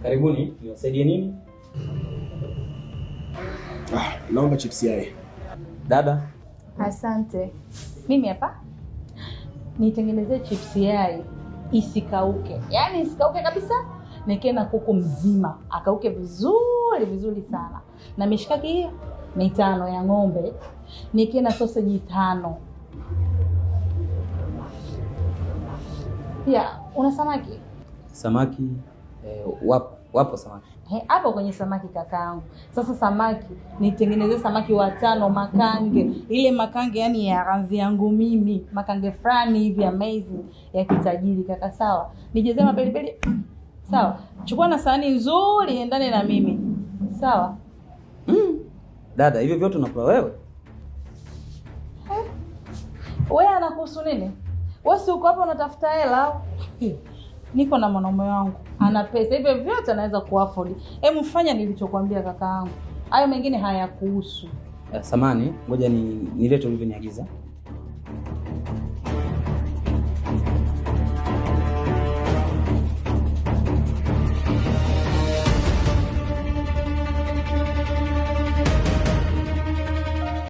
Karibuni, niwasaidie nini? Naomba chips yai. Dada. Asante. Mimi hapa nitengenezee chips yai isikauke. Yaani isikauke kabisa. Nikie na kuku mzima, akauke vizuri sana. Na mishikaki hiyo 5 ya ng'ombe. Nikie na sausage 5. Pia una samaki? Samaki wapo samaki. Hapo kwenye samaki kakaangu. Sasa samaki nitengenezee samaki 5 makange. Ile makange yani ya ranzi yangu mimi, makange fulani hivi amazing ya kitajiri kaka, sawa? Nijezee mapelipeli. Sawa. Chukua na sahani nzuri endane na mimi. Sawa? Dada, hivyo vyote unakula wewe? Wewe anakuhusu nini? Wewe si uko hapa unatafuta hela au? Niko na mwanaume wangu. Ana pesa. Hivyo vyote anaweza kuafford. Hebu fanya nilichokuambia kakaangu. Hayo mengine hayakuhusu. Samani, ngoja nilete ulivyoniagiza.